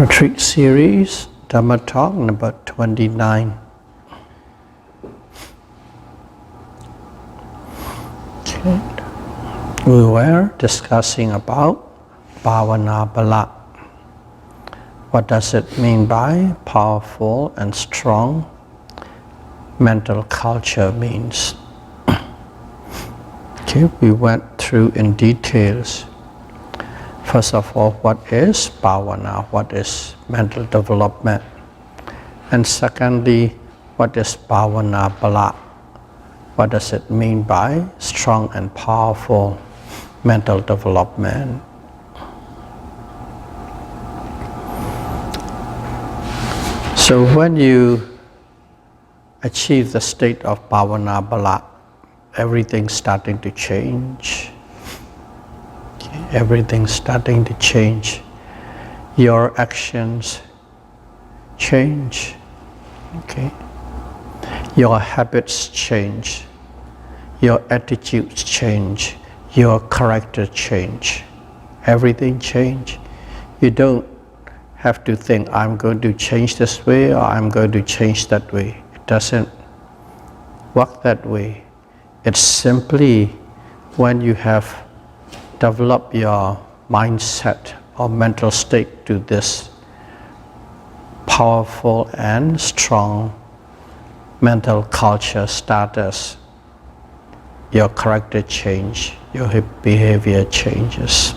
Retreat series, Dhamma talk number 29. Okay. We were discussing about Bhavana Bala. What does it mean by powerful and strong mental culture means? Okay, we went through in details. First of all, what is bhavana? What is mental development? And secondly, what is bhavana bala? What does it mean by strong and powerful mental development? So when you achieve the state of bhavana bala, everything's starting to change. Everything's starting to change. Your actions change. Okay. Your habits change. Your attitudes change. Your character change. Everything change. You don't have to think, I'm going to change this way or I'm going to change that way. It doesn't work that way. It's simply when you have develop your mindset or mental state to this powerful and strong mental culture status, your character change, your behavior changes.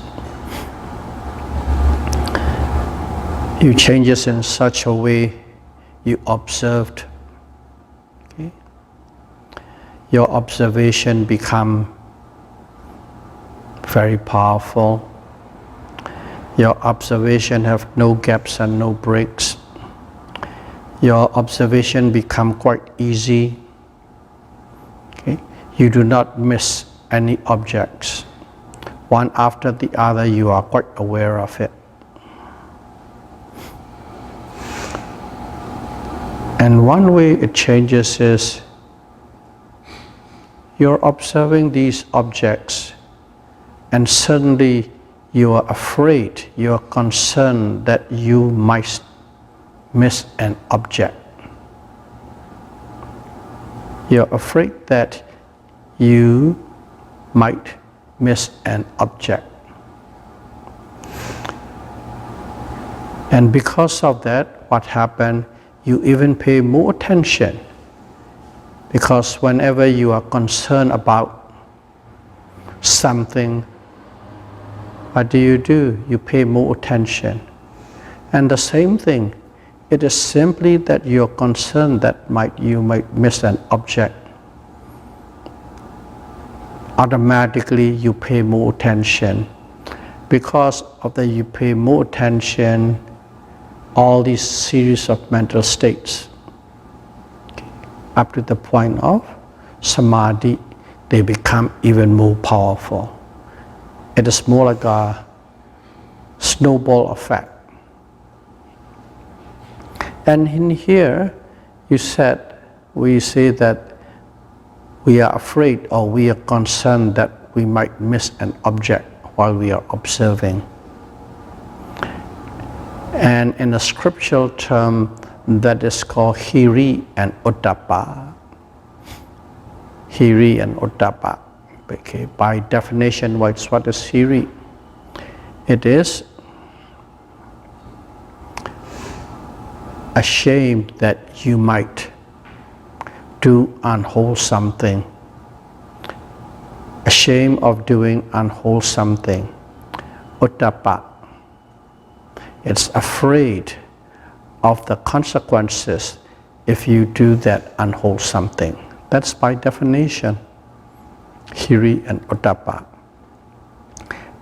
You changes in such a way you observed. Okay? Your observation become very powerful. Your observation have no gaps and no breaks. Your observation become quite easy. Okay? You do not miss any objects. One after the other, you are quite aware of it. And one way it changes is you're observing these objects and suddenly you are afraid, you are concerned that you might miss an object. You're afraid that you might miss an object. And because of that, what happened? You even pay more attention. Because whenever you are concerned about something, what do? You pay more attention. And the same thing, it is simply that you're concerned that you might miss an object. Automatically you pay more attention. Because of that you pay more attention, all these series of mental states, up to the point of samadhi, they become even more powerful. It is more like a snowball effect. And in here, we say that we are afraid or we are concerned that we might miss an object while we are observing. And in a scriptural term, that is called hiri and ottappa. Hiri and ottappa. Okay, by definition, what is hiri? It is ashamed that you might do unwholesome thing. Ashamed of doing unwholesome thing. Ottappa. It's afraid of the consequences if you do that unwholesome thing. That's by definition. Hiri and ottappa.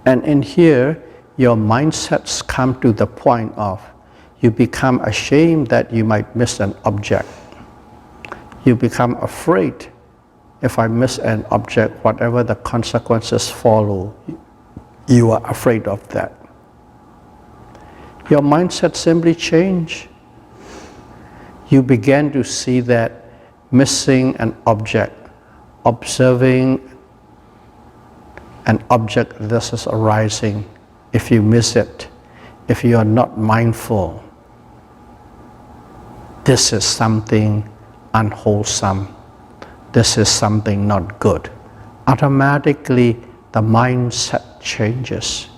And in here, your mindsets come to the point of you become ashamed that you might miss an object. You become afraid if I miss an object, whatever the consequences follow, you are afraid of that. Your mindset simply change. You begin to see that missing an object, observing an object that is arising, if you miss it, if you are not mindful, this is something unwholesome, this is something not good, automatically the mindset changes.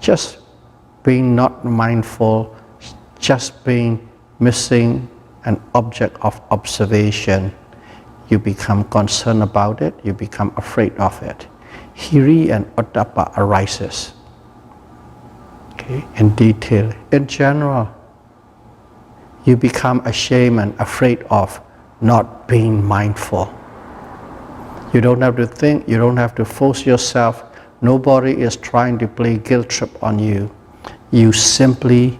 Just being not mindful, just being missing an object of observation, you become concerned about it, you become afraid of it. Hiri and Ottappa arises. Okay, in detail, in general, you become ashamed and afraid of not being mindful. You don't have to think, you don't have to force yourself. Nobody is trying to play guilt trip on you. You simply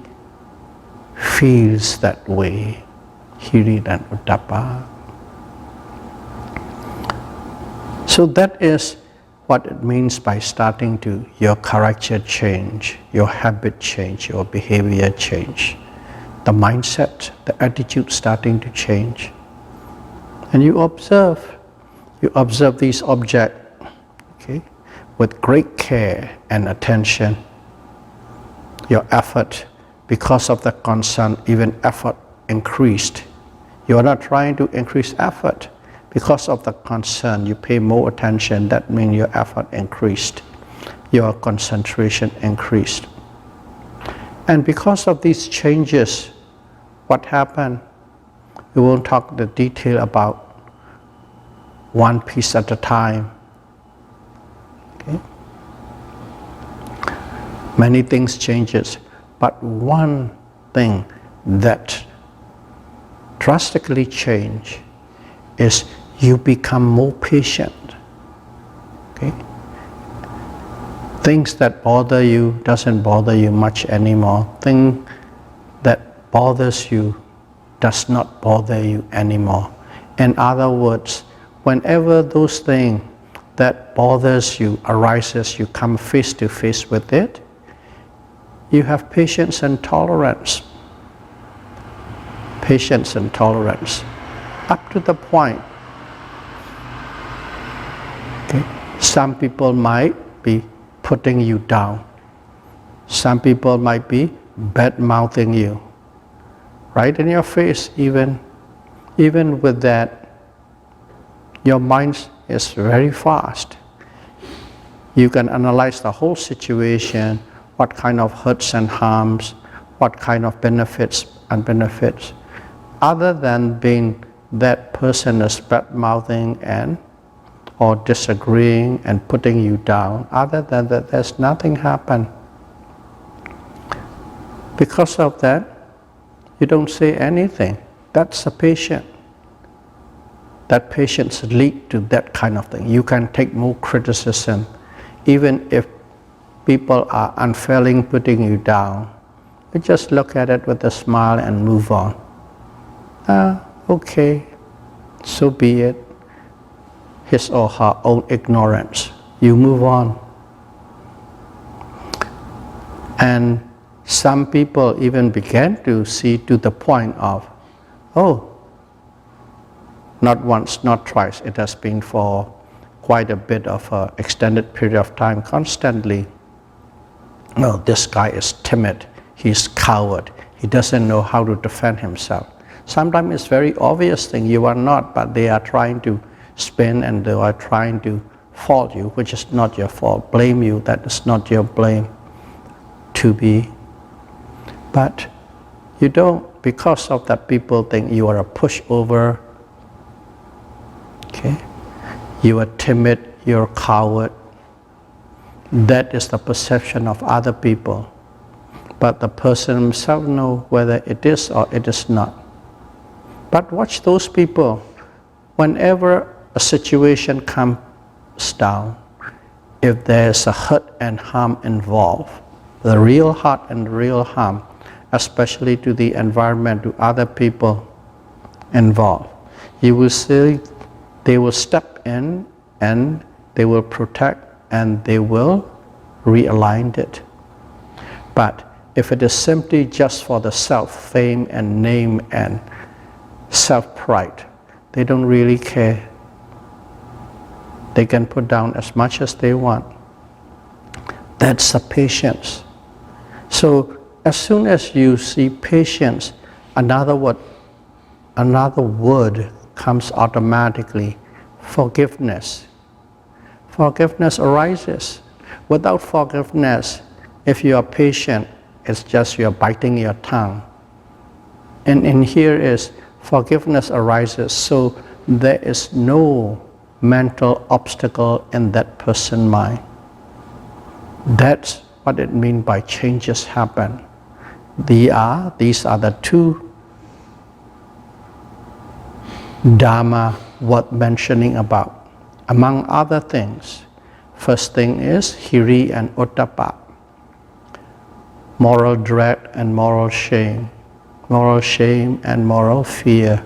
feels that way. Hiri and Ottappa. So that is what it means by starting to your character change, your habit change, your behavior change. The mindset, the attitude starting to change. And you observe these objects, okay, with great care and attention. Your effort, because of the concern, even effort increased. You are not trying to increase effort. Because of the concern, you pay more attention. That means your effort increased. Your concentration increased. And because of these changes, what happened? We won't talk the detail about one piece at a time. Okay? Many things changes, but one thing that drastically change is you become more patient. Okay? Things that bother you doesn't bother you much anymore. Thing that bothers you does not bother you anymore. In other words, whenever those things that bothers you arises, you come face to face with it, you have patience and tolerance. Patience and tolerance. Up to the point. Okay. Some people might be putting you down. Some people might be bad-mouthing you. Right in your face, even with that, your mind is very fast. You can analyze the whole situation, what kind of hurts and harms, what kind of benefits and benefits. Other than being that person is bad-mouthing and or disagreeing and putting you down, other than that, there's nothing happen. Because of that, you don't say anything. That's a patience. That patience leads to that kind of thing. You can take more criticism, even if people are unfairly putting you down. You just look at it with a smile and move on. Okay, so be it. His or her own ignorance. You move on. And some people even began to see to the point of, oh, not once, not twice, it has been for quite a bit of an extended period of time, constantly. Oh, this guy is timid, he's coward, he doesn't know how to defend himself. Sometimes it's very obvious thing, you are not, but they are trying to spin and they are trying to fault you, which is not your fault, blame you, that is not your blame to be. But you don't, because of that people think you are a pushover, okay? You are timid, you're a coward. That is the perception of other people. But the person himself knows whether it is or it is not. But watch those people. Whenever a situation comes down, if there's a hurt and harm involved, the real hurt and real harm, especially to the environment, to other people involved, you will see they will step in and they will protect and they will realign it. But if it is simply just for the self-fame and name and self-pride, they don't really care. They can put down as much as they want. That's the patience. So as soon as you see patience, another word comes automatically, forgiveness. Forgiveness arises. Without forgiveness, if you are patient, it's just you're biting your tongue. And in here is forgiveness arises, so there is no mental obstacle in that person's mind. That's what it means by changes happen. These are the two Dhamma worth mentioning about. Among other things, first thing is hiri and ottappa, moral dread and moral shame and moral fear,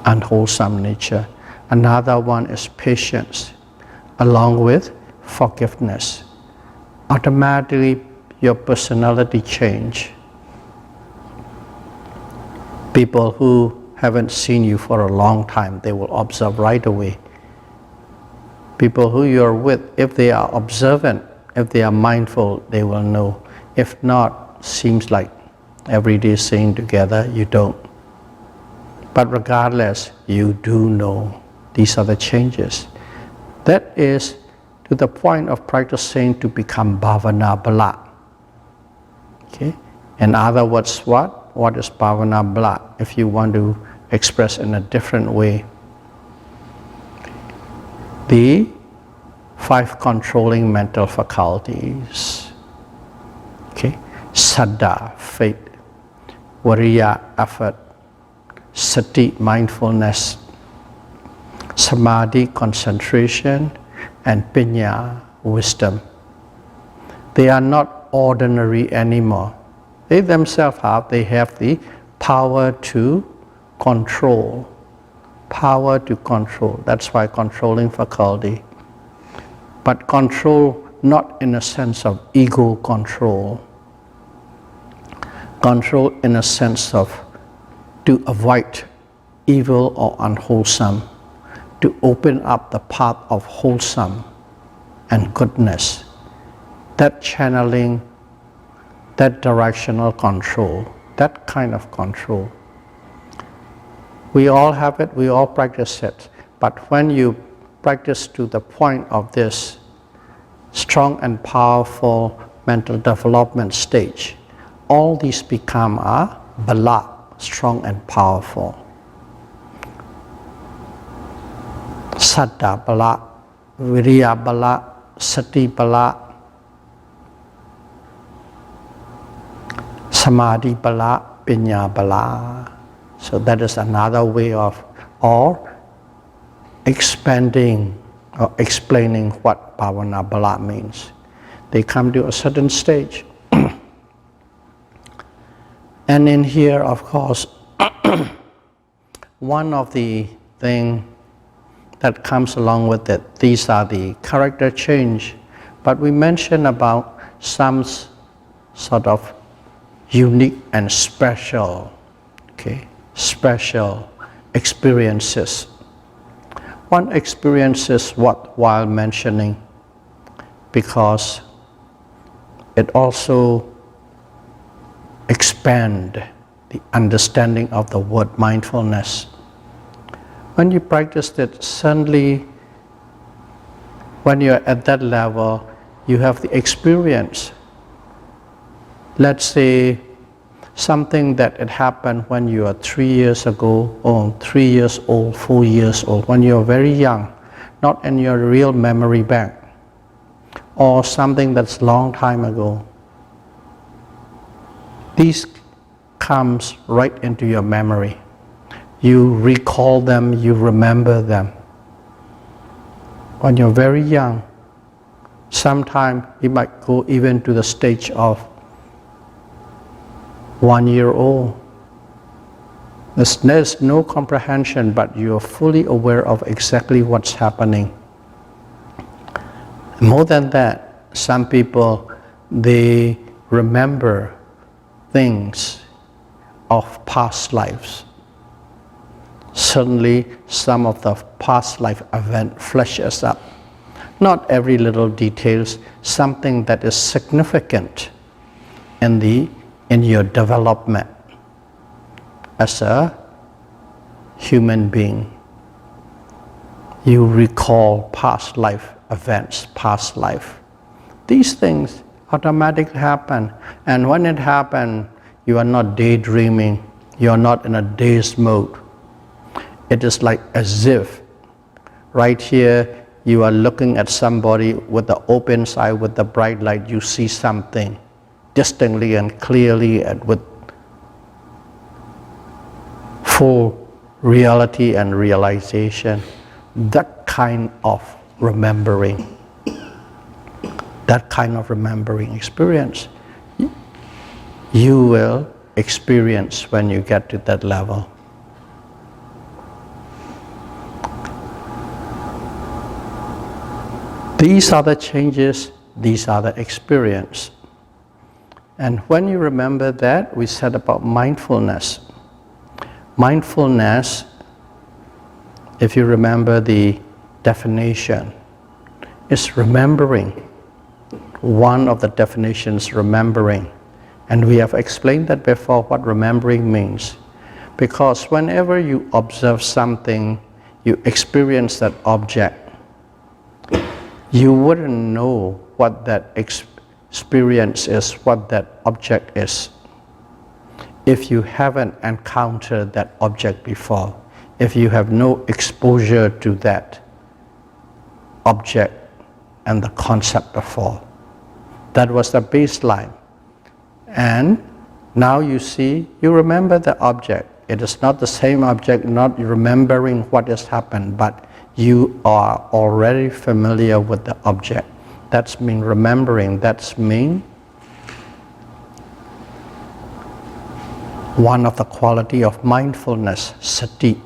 unwholesome nature. Another one is patience, along with forgiveness. Automatically, your personality change. People who haven't seen you for a long time, they will observe right away. People who you're with, if they are observant, if they are mindful, they will know. If not, seems like every day staying together, you don't. But regardless, you do know. These are the changes. That is to the point of practicing to become bhavana bala. Okay? In other words, what? What is bhavana bala? If you want to express in a different way, the 5 controlling mental faculties. Okay? Saddha, faith. Viriya, effort. Sati, mindfulness. Samadhi, concentration. And Panya, wisdom. They are not ordinary anymore. They themselves have the power to control. Power to control. That's why controlling faculty. But control not in a sense of ego control. Control in a sense of to avoid evil or unwholesome, to open up the path of wholesome and goodness. That channeling, that directional control, that kind of control. We all have it, we all practice it, but when you practice to the point of this strong and powerful mental development stage, all these become a bala, strong and powerful. Saddha bala, viriya bala, sati bala, samadhi bala, panya bala. So that is another way of expanding or explaining what bhavana bala means. They come to a certain stage. And in here, of course, one of the things that comes along with it, these are the character change. But we mentioned about some sort of unique and special, special experiences. One experience is worthwhile mentioning because it also expands the understanding of the word mindfulness. When you practice it, suddenly, when you're at that level, you have the experience. Let's say something that had happened when you are 3 years ago, or 3 years old, 4 years old, when you're very young, not in your real memory bank, or something that's long time ago. These comes right into your memory. You recall them, you remember them. When you're very young, sometimes you might go even to the stage of 1 year old. There's no comprehension, but you're fully aware of exactly what's happening. More than that, some people, they remember things of past lives. Suddenly, some of the past life event flashes up. Not every little details, something that is significant in your development as a human being. You recall past life events, past life. These things automatically happen, and when it happens, you are not daydreaming, you are not in a dazed mode. It is like as if right here you are looking at somebody with the open eye, with the bright light, you see something distinctly and clearly and with full reality and realization. That kind of remembering, that kind of remembering experience, you will experience when you get to that level. These are the changes, these are the experience. And when you remember that, we said about mindfulness. Mindfulness, if you remember the definition, is remembering. One of the definitions, remembering. And we have explained that before, what remembering means. Because whenever you observe something, you experience that object, you wouldn't know what that experience is, what that object is, if you haven't encountered that object before, if you have no exposure to that object and the concept before. That was the baseline. And now you see, you remember the object. It is not the same object, not remembering what has happened, but you are already familiar with the object. That's mean remembering, that's mean one of the quality of mindfulness, sati.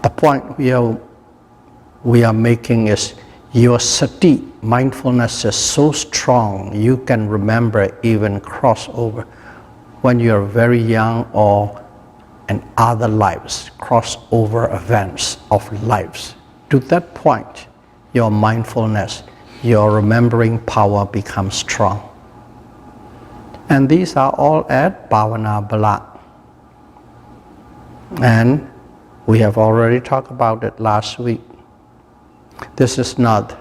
The point we are making is your sati, mindfulness is so strong, you can remember even crossover when you're very young or in other lives, crossover events of lives. To that point, your mindfulness, your remembering power becomes strong. And these are all at Bhavana Bala. And we have already talked about it last week. This is not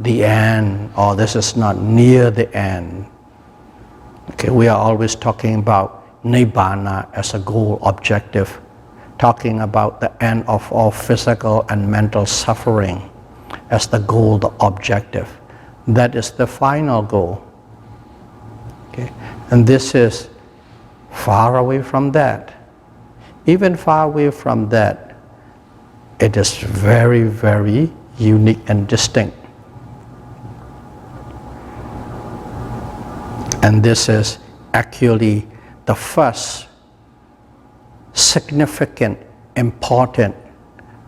the end, or this is not near the end. Okay, we are always talking about Nibbana as a goal objective, talking about the end of all physical and mental suffering as the goal, the objective. That is the final goal. Okay? And this is far away from that. Even far away from that, it is very, very unique and distinct. And this is actually the first significant, important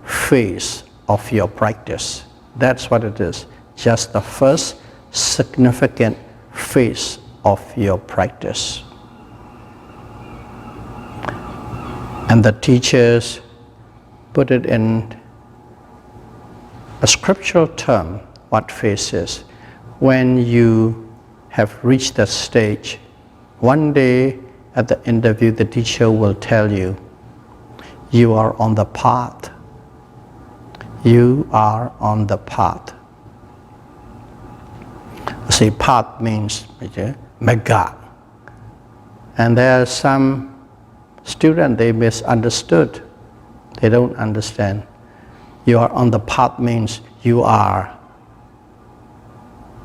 phase of your practice. That's what it is, just the first significant phase of your practice. And the teachers put it in a scriptural term, what phase is. When you have reached that stage, one day at the interview, the teacher will tell you, you are on the path. You are on the path. See, path means mega. And there are some students, they misunderstood. They don't understand. You are on the path means you are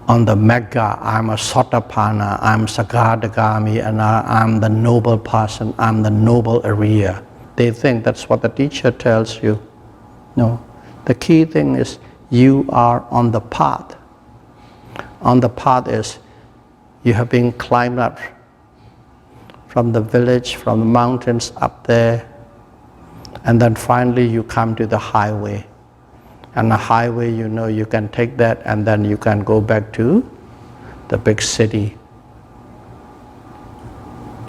on the mega. I'm a Satipatthana, I'm Sagadagami, and I'm the noble person, I'm the noble area. They think that's what the teacher tells you. No, the key thing is you are on the path. On the path is you have been climbed up from the village, from the mountains up there, and then finally you come to the highway. And the highway, you know, you can take that and then you can go back to the big city.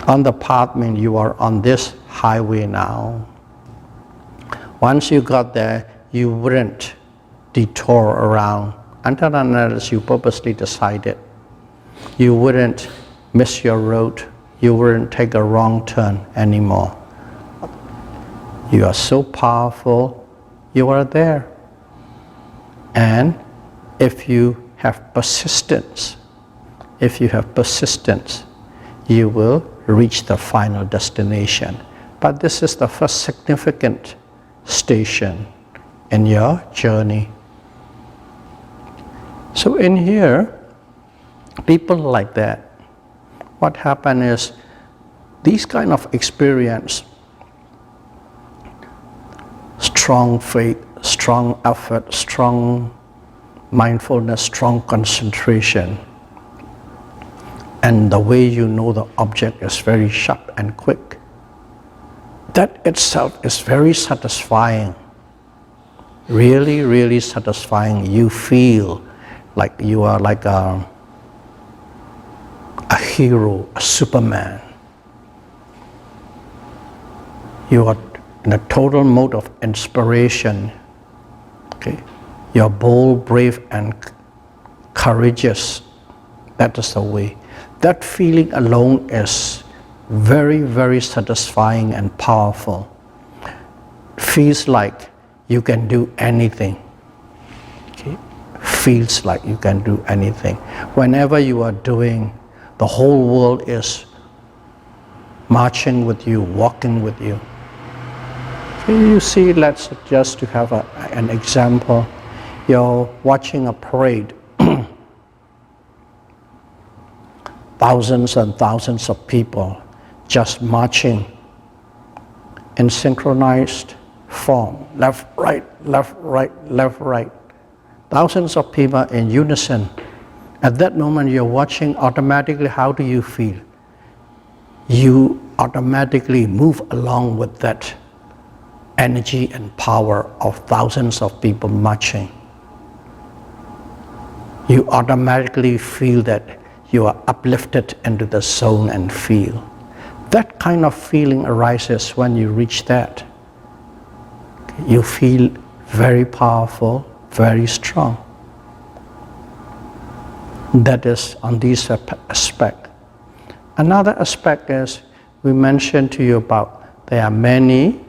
On the path means you are on this highway now. Once you got there, you wouldn't detour around until and unless you purposely decided. You wouldn't miss your road, you wouldn't take a wrong turn anymore. You are so powerful, you are there. And if you have persistence, you will reach the final destination. But this is the first significant station in your journey. So in here, people like that, what happened is, these kind of experience, strong faith, strong effort, strong mindfulness, strong concentration, and the way you know the object is very sharp and quick, that itself is very satisfying. Really, really satisfying. You feel like you are like a hero, a Superman. You are in a total mode of inspiration. Okay? You're bold, brave, and courageous. That is the way. That feeling alone is very, very satisfying and powerful. Feels like you can do anything. Okay? Feels like you can do anything. Whenever you are doing, the whole world is marching with you, walking with you. Okay, you see, let's just to have an example. You're watching a parade. Thousands and thousands of people just marching in synchronized form. Left, right, left, right, left, right. Thousands of people in unison. At that moment you're watching, automatically how do you feel? You automatically move along with that energy and power of thousands of people marching. You automatically feel that you are uplifted into the zone and feel. That kind of feeling arises when you reach that. You feel very powerful, very strong. That is on this aspect. Another aspect is, we mentioned to you about, there are many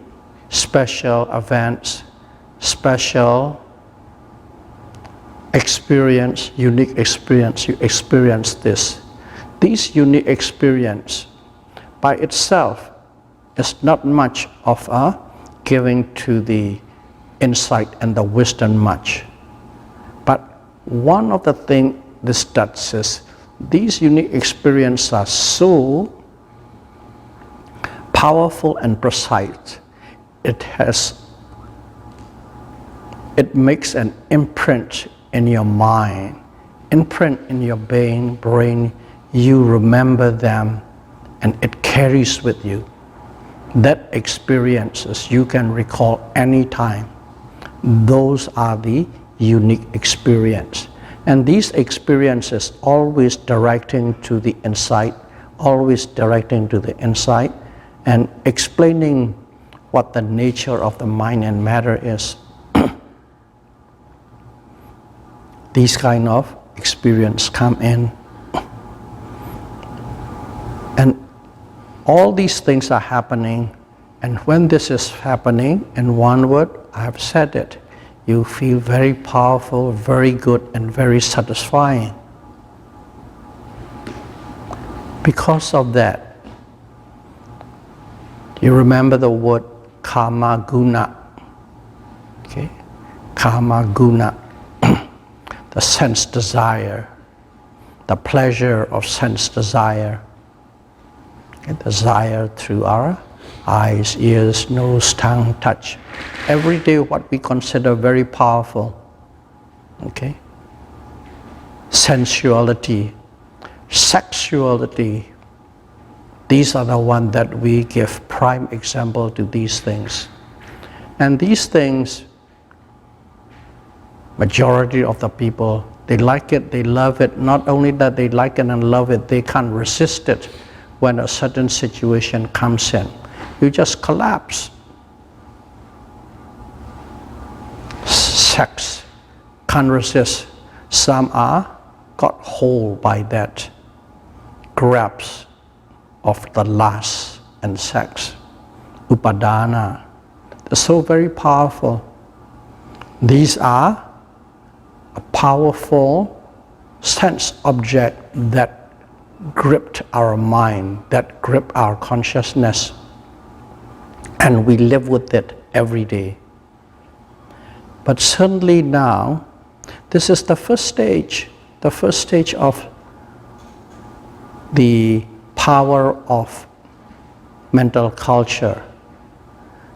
special events, special experience, unique experience. You experience this. This unique experience by itself is not much of a giving to the insight and the wisdom much. But one of the things this does is, these unique experiences are so powerful and precise. It makes an imprint in your mind, imprint in your brain, you remember them and it carries with you. That experiences you can recall any time. Those are the unique experience. And these experiences always directing to the insight, and explaining what the nature of the mind and matter is. These kind of experience come in. And all these things are happening, and when this is happening, in one word, I have said it, you feel very powerful, very good, and very satisfying. Because of that, you remember the word karma guna. Okay? Karma guna. The sense desire, the pleasure of sense desire. Okay? Desire through our eyes, ears, nose, tongue, touch. Every day what we consider very powerful. Okay? Sensuality, sexuality. These are the ones that we give prime example to these things. And these things, majority of the people, they like it, they love it. Not only that they like it and love it, they can't resist it when a certain situation comes in. You just collapse. Sex, can't resist. Some are got hold by that grabs of the lust and sex. Upadana. They're so very powerful. These are a powerful sense object that gripped our mind, that gripped our consciousness, and we live with it every day. But certainly now, this is the first stage of the power of mental culture.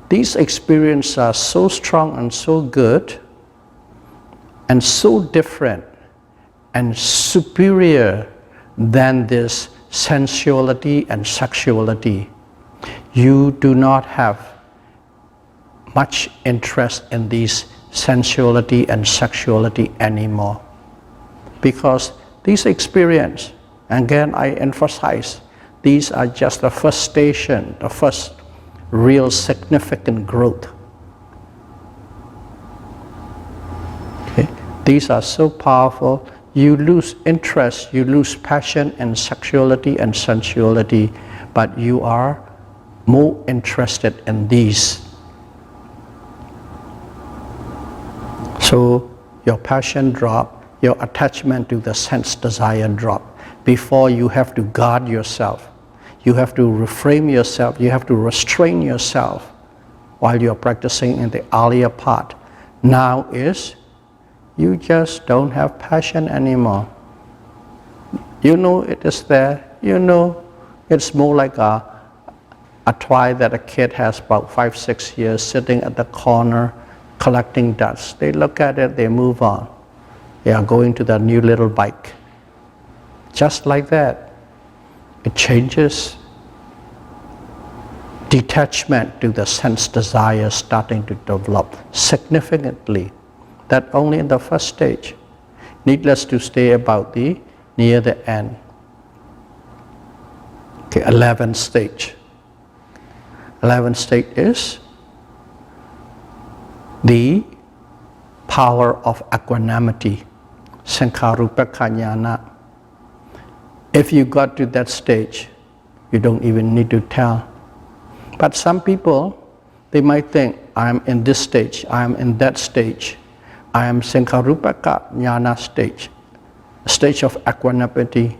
These experiences are so strong and so good and so different and superior than this sensuality and sexuality. You do not have much interest in these sensuality and sexuality anymore, because these experiences, again I emphasize, these are just the first station, the first real significant growth. Okay? These are so powerful. You lose interest, you lose passion in sexuality and sensuality, but you are more interested in these. So your passion drop, your attachment to the sense desire drop. Before, you have to guard yourself. You have to refrain yourself, you have to restrain yourself while you're practicing in the earlier part. Now is, you just don't have passion anymore. You know it is there, you know it's more like a toy that a kid has about 5-6 years sitting at the corner collecting dust. They look at it, they move on. They are going to their new little bike. Just like that, it changes. Detachment to the sense desire starting to develop significantly. That only in the first stage. Needless to say about the near the end. Okay, 11th stage. 11th stage is the power of equanimity, Sankharupaka. If you got to that stage, you don't even need to tell. But some people, they might think, I am in this stage, I am in that stage, I am Sankharupaka jnana stage of equanimity,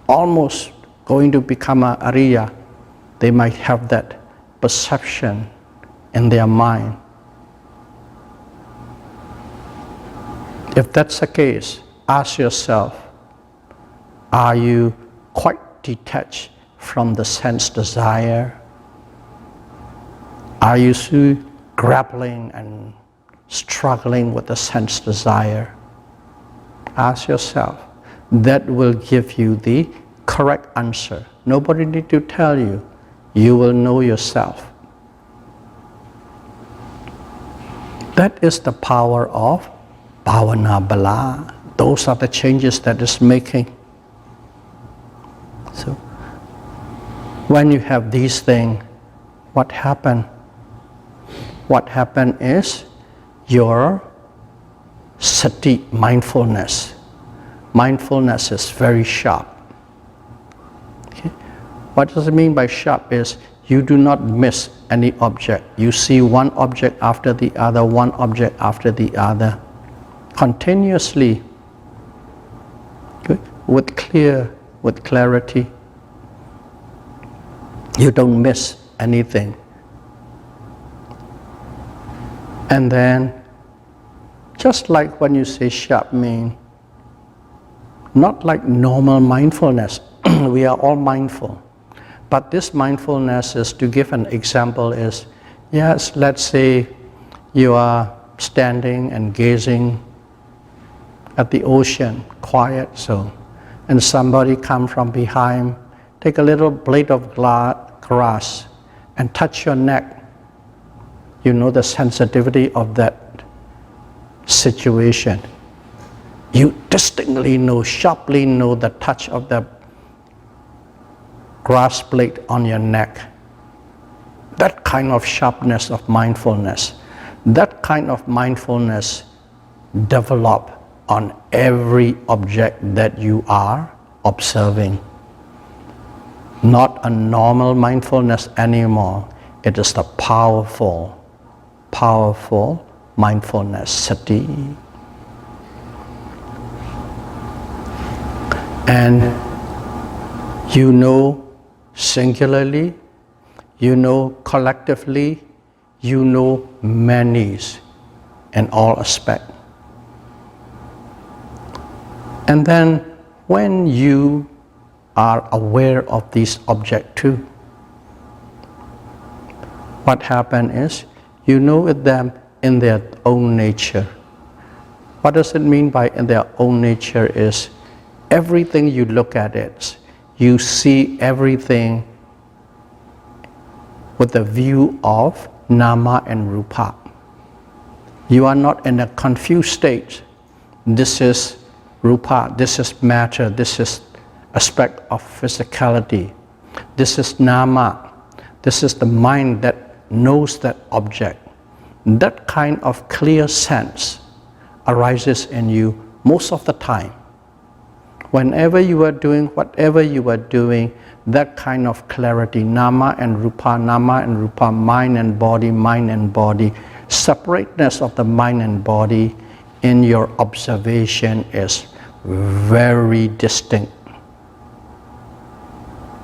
almost going to become an Ariya. They might have that perception in their mind. If that's the case, ask yourself, are you quite detached from the sense desire? Are you still grappling and struggling with the sense desire? Ask yourself. That will give you the correct answer. Nobody needs to tell you. You will know yourself. That is the power of Bhavana Bala. Those are the changes that is making. So, when you have these things, what happened? What happened is your sati, mindfulness. Mindfulness is very sharp. Okay? What does it mean by sharp is you do not miss any object. You see one object after the other, one object after the other, continuously, okay? with clarity. You don't miss anything. And then, just like when you say sharp mean, not like normal mindfulness, we are all mindful. But this mindfulness is, to give an example, is, yes, let's say you are standing and gazing at the ocean, quiet so, and somebody come from behind, take a little blade of grass and touch your neck. You know the sensitivity of that situation. You distinctly know, sharply know the touch of the grass blade on your neck. That kind of sharpness of mindfulness, that kind of mindfulness develop on every object that you are observing. not a normal mindfulness anymore. It is the powerful, powerful mindfulness, sati. And you know singularly, you know collectively, you know manys in all aspects. And then when you are aware of these objects too, what happens is you know them in their own nature. What does it mean by in their own nature is everything you look at it, you see everything with the view of nama and rupa. You are not in a confused state. This is rupa, this is matter, this is aspect of physicality. This is nama, this is the mind that knows that object. That kind of clear sense arises in you most of the time. Whenever you are doing whatever you are doing, that kind of clarity, nama and rupa, mind and body, separateness of the mind and body in your observation is very distinct.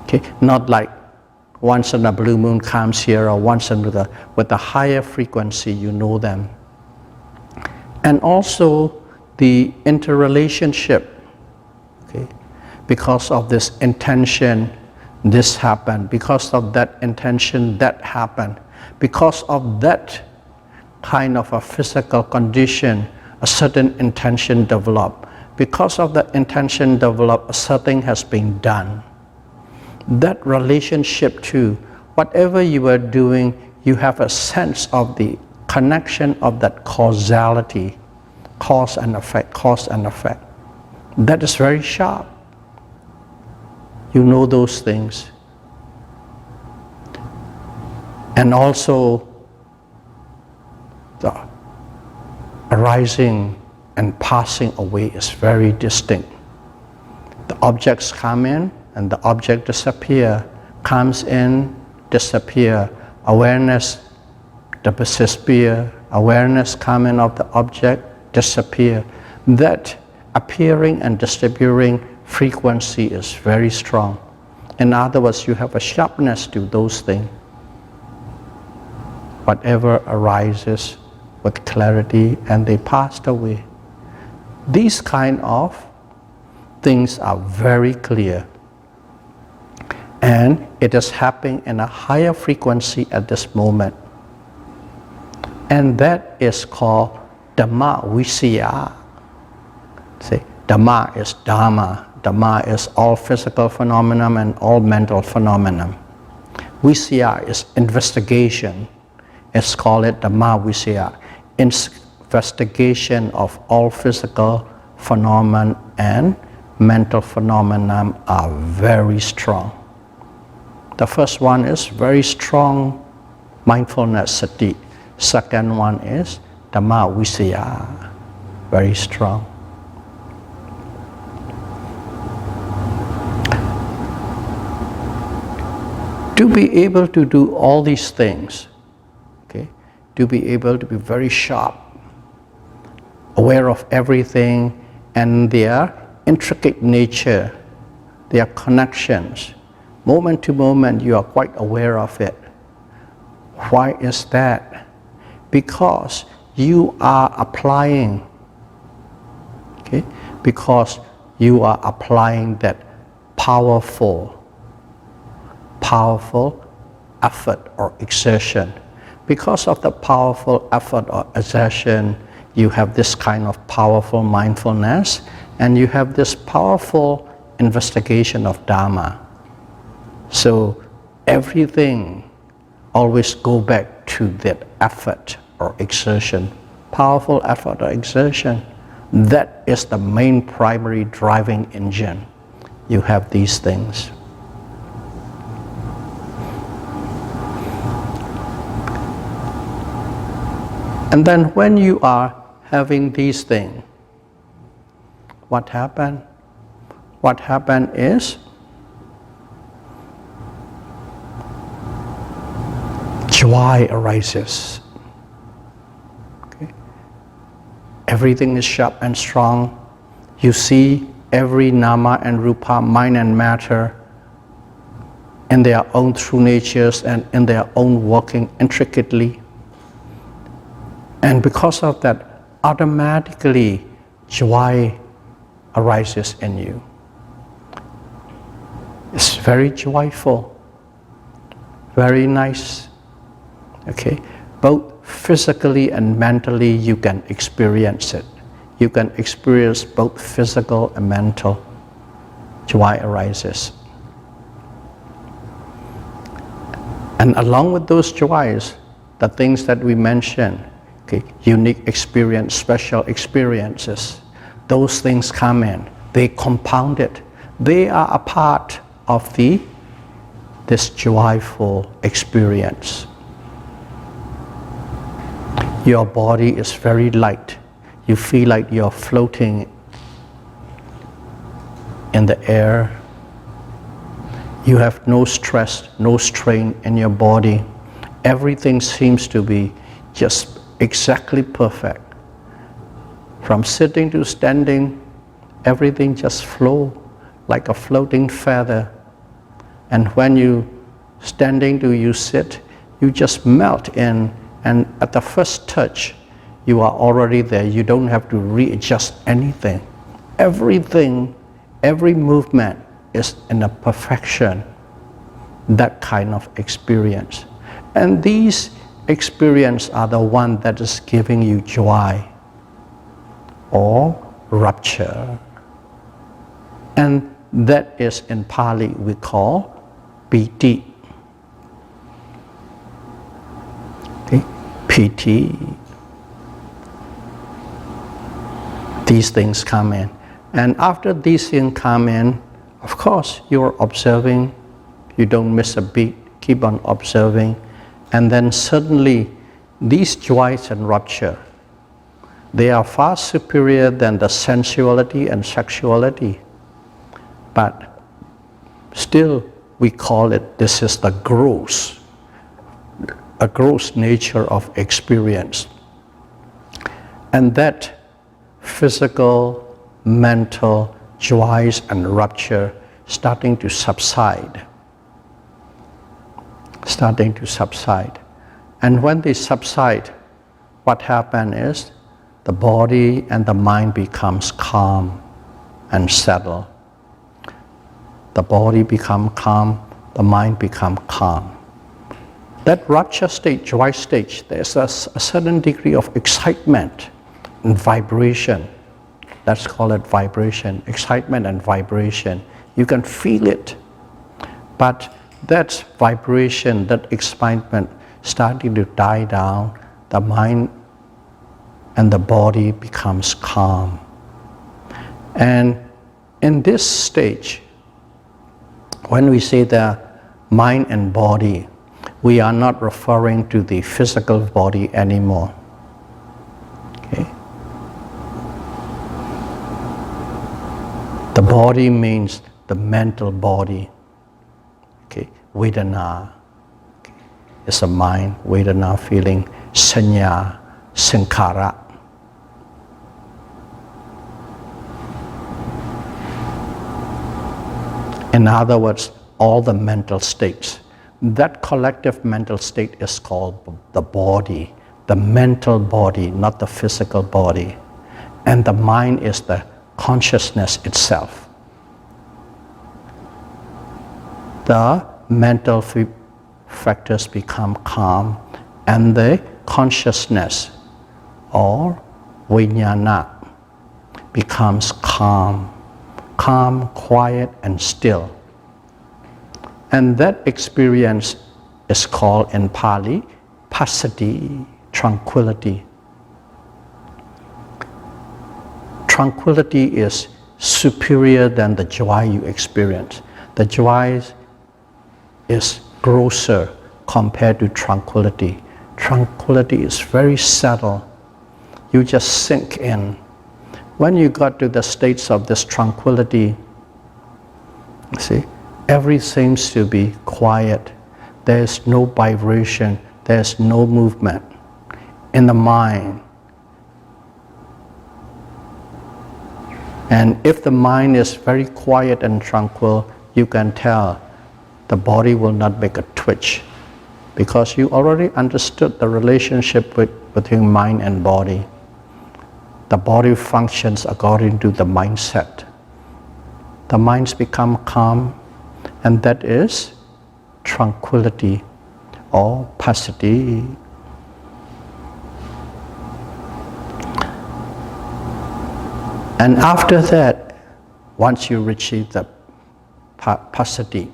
Okay? Not like once in a blue moon comes here or once in with a higher frequency, you know them. And also the interrelationship. Okay? Because of this intention, this happened. Because of that intention, that happened. Because of that kind of a physical condition, a certain intention developed. Because of that intention developed, a certain has been done. That relationship too, whatever you are doing, you have a sense of the connection of that causality, cause and effect, cause and effect. That is very sharp. You know those things. And also the arising and passing away is very distinct. The objects come in and the object disappear, comes in, disappear. Awareness disappear, awareness coming of the object, disappear. That appearing and disappearing frequency is very strong. In other words, you have a sharpness to those things. Whatever arises with clarity and they passed away. These kind of things are very clear. And it is happening in a higher frequency at this moment. And that is called Dhamma Visaya. See, Dhamma is Dhamma. Dhamma is all physical phenomenon and all mental phenomenon. Visaya is investigation. It's called it Dhamma Visaya. Investigation of all physical phenomenon and mental phenomenon are very strong. The first one is very strong mindfulness sati. Second one is Dhamma Visaya, very strong. To be able to do all these things, okay, to be able to be very sharp, aware of everything and their intricate nature, their connections. Moment to moment, you are quite aware of it. Why is that? Because you are applying, okay? Because you are applying that powerful effort or exertion. Because of the powerful effort or exertion, you have this kind of powerful mindfulness and you have this powerful investigation of Dhamma. So everything always go back to that effort or exertion, powerful effort or exertion. That is the main primary driving engine. You have these things. And then when you are having these things, what happened? What happened is joy arises. Okay? Everything is sharp and strong. You see every nama and rupa, mind and matter, in their own true natures and in their own working intricately. And because of that, automatically joy arises in you. It's very joyful, very nice. Okay, both physically and mentally you can experience it. You can experience both physical and mental. Joy arises. And along with those joys, the things that we mentioned, okay, unique experience, special experiences, those things come in. They compound it. They are a part of this joyful experience. Your body is very light. You feel like you're floating in the air. You have no stress, no strain in your body. Everything seems to be just exactly perfect. From sitting to standing, everything just flows like a floating feather. And when you standing to you sit, you just melt in, and at the first touch, you are already there. You don't have to readjust anything. Everything, every movement is in a perfection, that kind of experience. And these experiences are the one that is giving you joy or rapture. And that is in Pali we call piti. Okay? Piti. These things come in. And after these things come in, of course, you're observing, you don't miss a beat, keep on observing, and then suddenly these joys and rapture, they are far superior than the sensuality and sexuality. But still, we call it, this is the gross, a gross nature of experience. And that physical, mental joys and rapture starting to subside. And when they subside, what happens is the body and the mind becomes calm and settled. The body becomes calm, the mind becomes calm. That rapture state, joy stage, there's a certain degree of excitement and vibration. Let's call it vibration, excitement and vibration. You can feel it. But that vibration, that excitement starting to die down, the mind and the body becomes calm. And in this stage, when we say the mind and body, we are not referring to the physical body anymore. Okay? The body means the mental body. Okay? Vedana. Okay? It's a mind, Vedana feeling, sanya, sankhara. In other words, all the mental states. That collective mental state is called the body, the mental body, not the physical body. And the mind is the consciousness itself. The mental factors become calm, and the consciousness or vijnana becomes calm, quiet and still. And that experience is called in Pali passaddhi, tranquility. Tranquility is superior than the joy you experience. The joy is grosser compared to tranquility. Tranquility is very subtle. You just sink in. When you got to the states of this tranquility, you see, everything seems to be quiet. There is no vibration, there's no movement. In the mind, and if the mind is very quiet and tranquil, you can tell the body will not make a twitch, because you already understood the relationship between mind and body. The body functions according to the mindset. The minds become calm, and that is tranquility or passaddhi. And after that, once you achieve the passaddhi,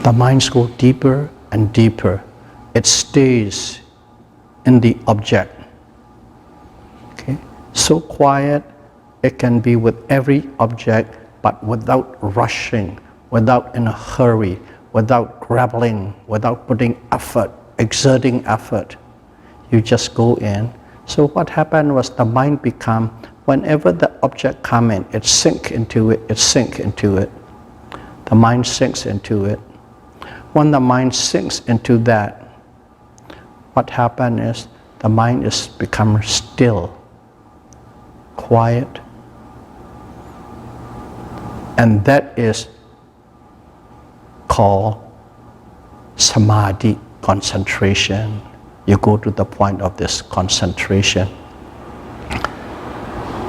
the minds go deeper and deeper. It stays in the object. Okay? So quiet, it can be with every object, but without rushing, without in a hurry, without grappling, without putting effort, exerting effort. You just go in. So what happened was the mind become, whenever the object come in, it sink into it, it sink into it. The mind sinks into it. When the mind sinks into that, what happened is the mind is become still, quiet, and that is called samadhi, concentration. You go to the point of this concentration.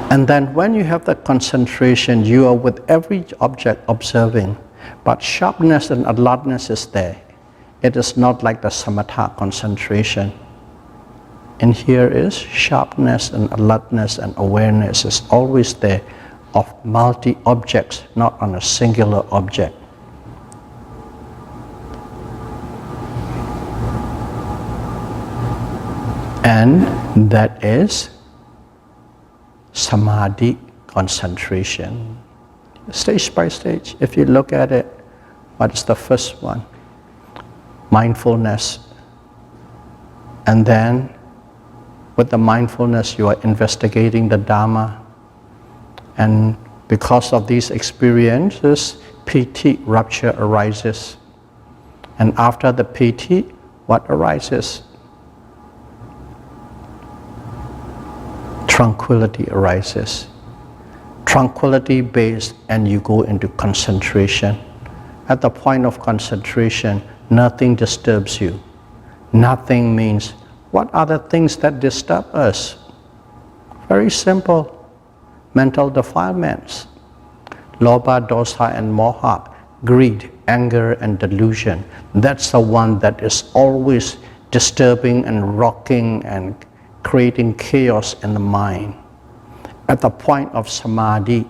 And then when you have that concentration, you are with every object observing, but sharpness and alertness is there. It is not like the samatha concentration. And here is sharpness and alertness and awareness is always there of multi-objects, not on a singular object. And that is samadhi, concentration. Stage by stage, if you look at it, what is the first one? Mindfulness. And then with the mindfulness you are investigating the Dhamma. And because of these experiences, piti, rapture, arises. And after the piti, what arises? Tranquility arises. Tranquility based, and you go into concentration. At the point of concentration, nothing disturbs you. Nothing means, what are the things that disturb us? Very simple. Mental defilements. Lobha, dosa and moha. Greed, anger and delusion. That's the one that is always disturbing and rocking and creating chaos in the mind. At the point of samadhi,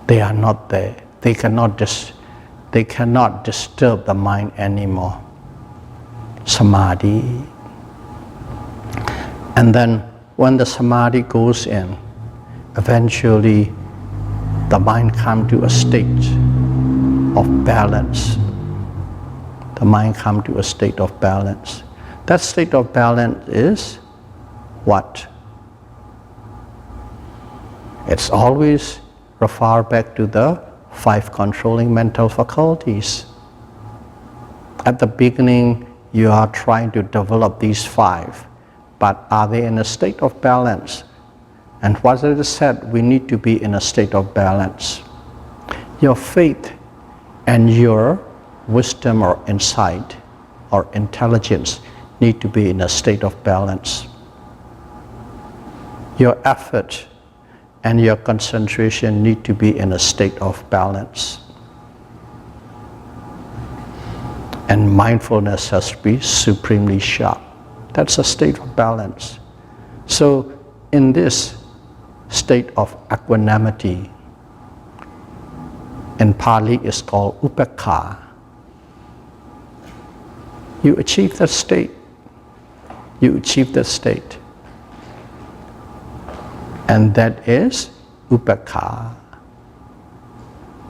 they are not there. They cannot disturb the mind anymore. Samadhi. And then when the samadhi goes in, eventually the mind comes to a state of balance. The mind comes to a state of balance. That state of balance is what? It's always refer back to the 5 controlling mental faculties. At the beginning, you are trying to develop these 5, but are they in a state of balance? And what it is said, we need to be in a state of balance. Your faith and your wisdom or insight or intelligence need to be in a state of balance. Your effort and your concentration need to be in a state of balance. And mindfulness has to be supremely sharp. That's a state of balance. So in this state of equanimity, in Pali is called upekkha. You achieve that state. You achieve that state. And that is upekkha.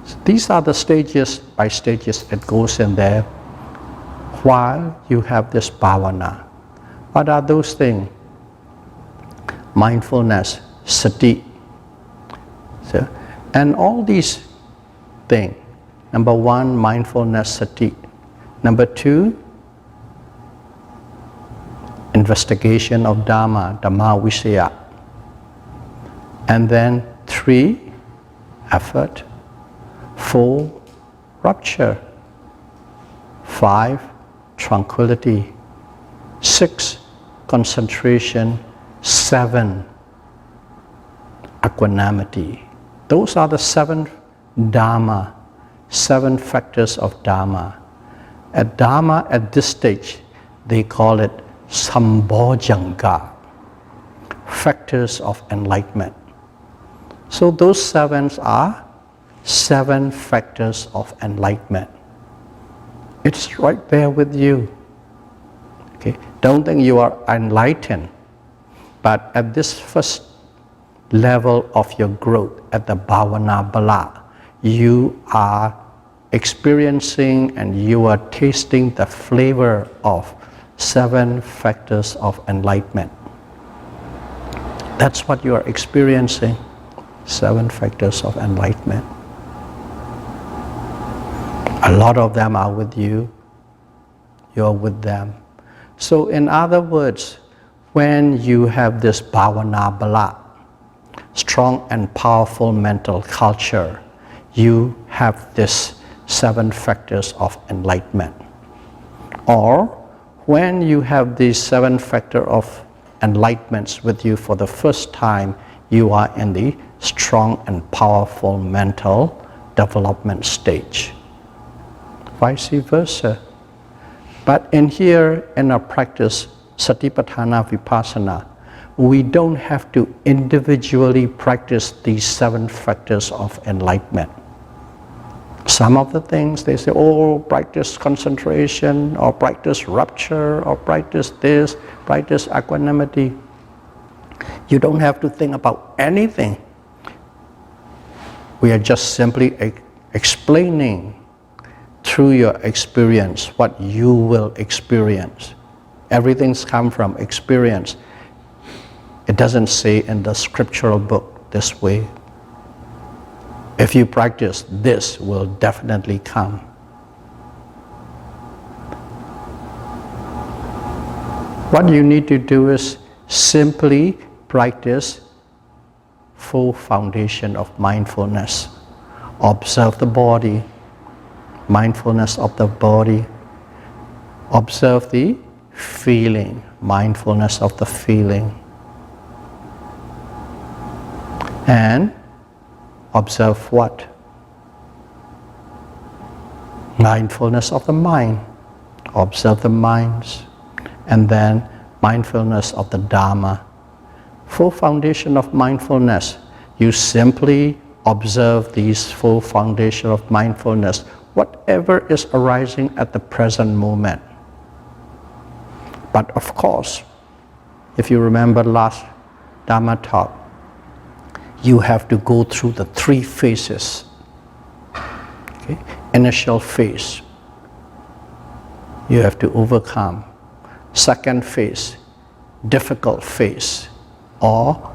So these are the stages, by stages it goes in there while you have this bhavana. What are those things? Mindfulness, sati. So, and all these thing. Number one, mindfulness sati. Number two, investigation of Dhamma, Dhamma Visaya. And then three, effort. Four, rupture. Five, tranquility. Six, concentration. Seven, equanimity. Those are the seven Dhamma, seven factors of Dhamma. At Dhamma, at this stage, they call it Sambojjhanga, factors of enlightenment. So those sevens are seven factors of enlightenment. It's right there with you. Okay? Don't think you are enlightened, but at this first level of your growth, at the Bhavana Bala, you are experiencing and you are tasting the flavor of seven factors of enlightenment. That's what you are experiencing, seven factors of enlightenment. A lot of them are with you, you're with them. So in other words, when you have this Bhavana Bala, strong and powerful mental culture, you have this seven factors of enlightenment. Or when you have these seven factors of enlightenments with you for the first time, you are in the strong and powerful mental development stage. Vice versa. But in here, in our practice, Satipatthana, Vipassana, we don't have to individually practice these seven factors of enlightenment. Some of the things they say, oh, practice concentration, or practice rupture, or practice this, practice equanimity. You don't have to think about anything. We are just simply explaining through your experience what you will experience. Everything's come from experience. It doesn't say in the scriptural book this way. If you practice, this will definitely come. What you need to do is simply practice full foundation of mindfulness. Observe the body, mindfulness of the body. Observe the feeling, mindfulness of the feeling. And observe what? Mindfulness of the mind. Observe the minds. And then mindfulness of the Dhamma. Full foundation of mindfulness. You simply observe these full foundation of mindfulness, whatever is arising at the present moment. But of course, if you remember last Dhamma talk, you have to go through the three phases. Okay? Initial phase, you have to overcome. Second phase, difficult phase, or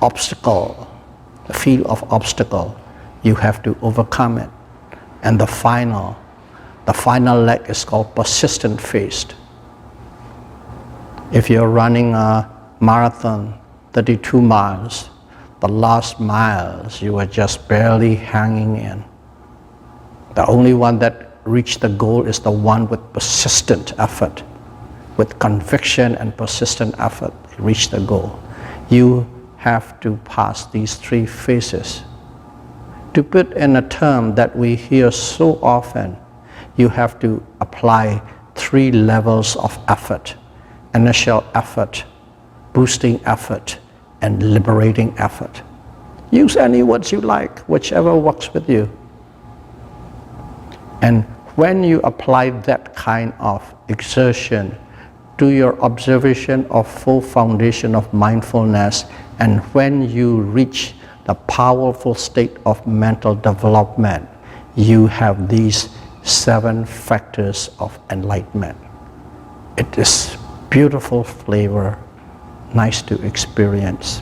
obstacle, the field of obstacle, you have to overcome it. And the final leg is called persistent phase. If you're running a marathon, 32 miles, the last miles you are just barely hanging in. The only one that reached the goal is the one with persistent effort, with conviction and persistent effort, reach the goal. You have to pass these three phases. To put in a term that we hear so often, you have to apply three levels of effort: initial effort, boosting effort, and liberating effort. Use any words you like, whichever works with you. And when you apply that kind of exertion to your observation of full foundation of mindfulness, and when you reach the powerful state of mental development, you have these seven factors of enlightenment. It is beautiful flavor, nice to experience.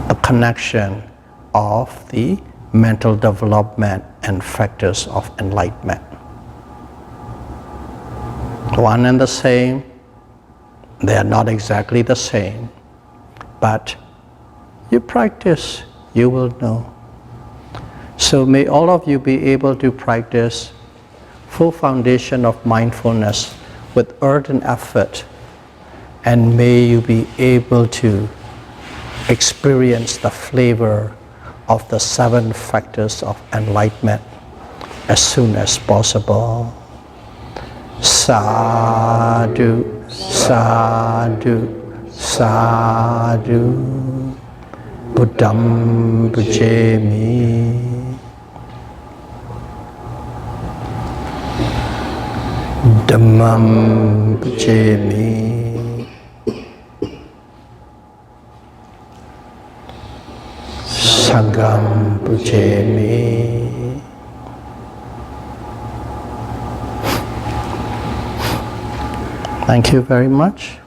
A connection of the mental development and factors of enlightenment. One and the same, they are not exactly the same, but you practice, you will know. So may all of you be able to practice full foundation of mindfulness with ardent effort, and may you be able to experience the flavor of the 7 factors of enlightenment as soon as possible. Sadhu, sadhu, sadhu. Buddham pujemi. Dhammam pujemi. Sangham pujemi. Thank you very much.